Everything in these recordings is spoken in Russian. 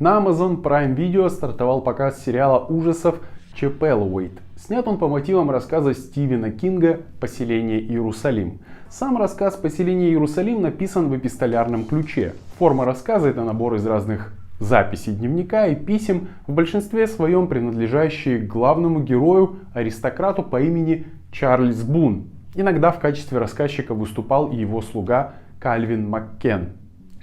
На Amazon Prime Video стартовал показ сериала ужасов Чиппелуэйт. Снят он по мотивам рассказа Стивена Кинга «Поселение Иерусалим». Сам рассказ «Поселение Иерусалим» написан в эпистолярном ключе. Форма рассказа — это набор из разных записей дневника и писем, в большинстве своем принадлежащие главному герою, аристократу по имени Чарльз Бун. Иногда в качестве рассказчика выступал и его слуга Кальвин Маккен.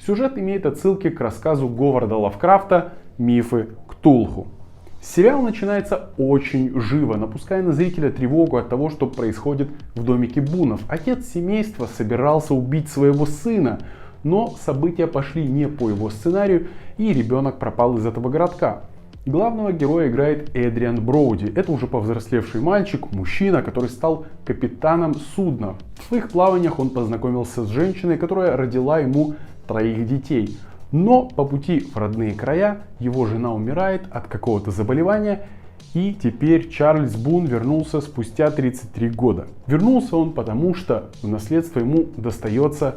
Сюжет имеет отсылки к рассказу Говарда Лавкрафта «Мифы Ктулху». Сериал начинается очень живо, напуская на зрителя тревогу от того, что происходит в домике Бунов. Отец семейства собирался убить своего сына, но события пошли не по его сценарию, и ребенок пропал из этого городка. Главного героя играет Эдриан Броуди. Это уже повзрослевший мальчик, мужчина, который стал капитаном судна. В своих плаваниях он познакомился с женщиной, которая родила ему 3 детей. Но по пути в родные края его жена умирает от какого-то заболевания, и теперь Чарльз Бун вернулся спустя 33 года. Вернулся он потому, что в наследство ему достается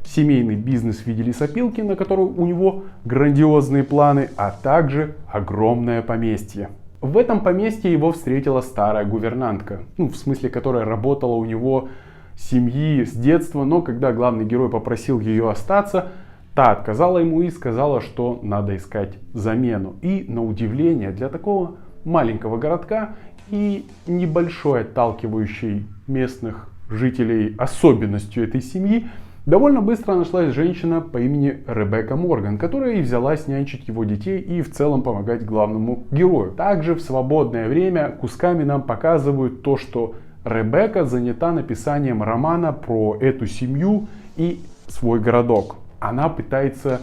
семейный бизнес в виде лесопилки, на которую у него грандиозные планы, а также огромное поместье. В этом поместье его встретила старая гувернантка, в смысле, которая работала у него семьи с детства, но когда главный герой попросил ее остаться, та отказала ему и сказала, что надо искать замену. И на удивление для такого маленького городка и небольшой отталкивающей местных жителей особенностью этой семьи, довольно быстро нашлась женщина по имени Ребекка Морган, которая и взялась нянчить его детей и в целом помогать главному герою. Также в свободное время кусками нам показывают то, что Ребекка занята написанием романа про эту семью и свой городок. Она пытается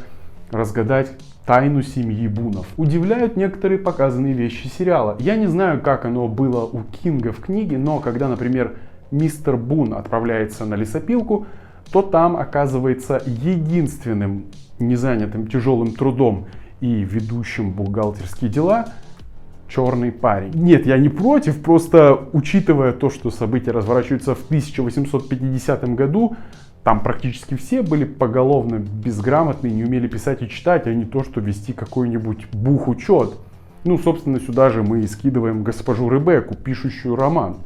разгадать тайну семьи Бунов. Удивляют некоторые показанные вещи сериала. Я не знаю, как оно было у Кинга в книге, но когда, например, мистер Бун отправляется на лесопилку, то там оказывается единственным незанятым тяжелым трудом и ведущим бухгалтерские дела черный парень. Нет, я не против, просто учитывая то, что события разворачиваются в 1850 году, там практически все были поголовно безграмотные, не умели писать и читать, а не то, что вести какой-нибудь бухучет. Собственно, сюда же мы и скидываем госпожу Ребекку, пишущую роман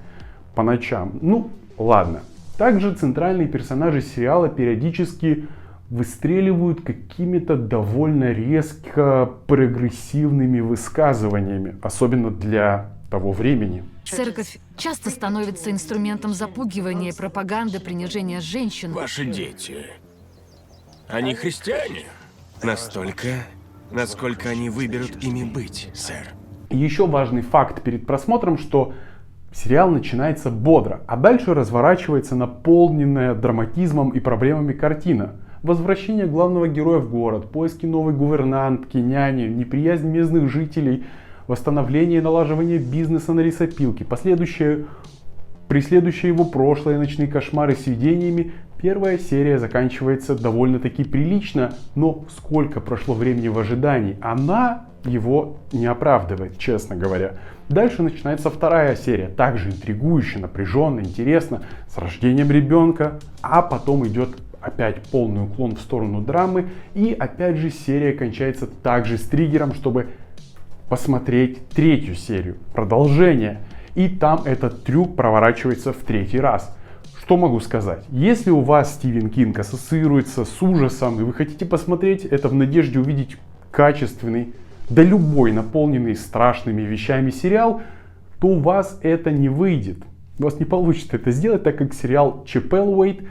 по ночам. Ладно. Также центральные персонажи сериала периодически выстреливают какими-то довольно резко прогрессивными высказываниями, особенно для того времени. Церковь часто становится инструментом запугивания, пропаганды, принижения женщин. Ваши дети, они христиане? Настолько, насколько они выберут ими быть, сэр. Еще важный факт перед просмотром, что сериал начинается бодро, а дальше разворачивается наполненная драматизмом и проблемами картина. Возвращение главного героя в город, поиски новой гувернантки, няни, неприязнь местных жителей, восстановление и налаживание бизнеса на лесопилке, преследующие его прошлое, ночные кошмары с видениями. Первая серия заканчивается довольно-таки прилично, но сколько прошло времени в ожидании, она его не оправдывает, честно говоря. Дальше начинается вторая серия, также интригующе, напряженно, интересно, с рождением ребенка, а потом идет опять полный уклон в сторону драмы, и опять же серия кончается также с триггером, чтобы посмотреть третью серию, продолжение, и там этот трюк проворачивается в 3-й раз. Что могу сказать? Если у вас Стивен Кинг ассоциируется с ужасом, и вы хотите посмотреть это в надежде увидеть качественный, да любой наполненный страшными вещами сериал, то у вас это не выйдет. У вас не получится это сделать, так как сериал Чиппелуэйт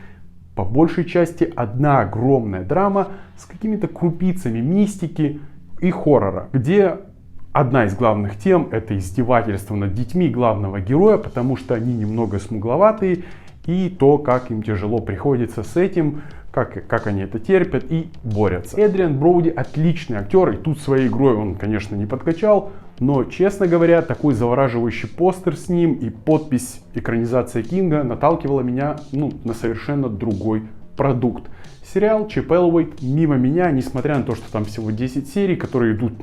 по большей части одна огромная драма с какими-то крупицами мистики и хоррора, где одна из главных тем — это издевательство над детьми главного героя, потому что они немного смугловатые, и то, как им тяжело приходится с этим, как они это терпят и борются. Эдриан Броуди отличный актер, и тут своей игрой он, конечно, не подкачал, но, честно говоря, такой завораживающий постер с ним и подпись «Экранизация Кинга» наталкивала меня на совершенно другой продукт. Сериал Чиппелуэйт мимо меня, несмотря на то, что там всего 10 серий, которые идут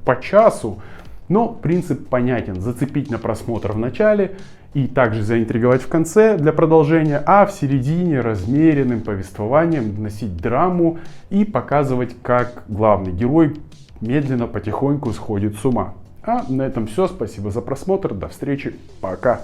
по часу, но принцип понятен: зацепить на просмотр в начале и также заинтриговать в конце для продолжения, а в середине размеренным повествованием вносить драму и показывать, как главный герой медленно, потихоньку сходит с ума. А на этом все. Спасибо за просмотр. До встречи. Пока.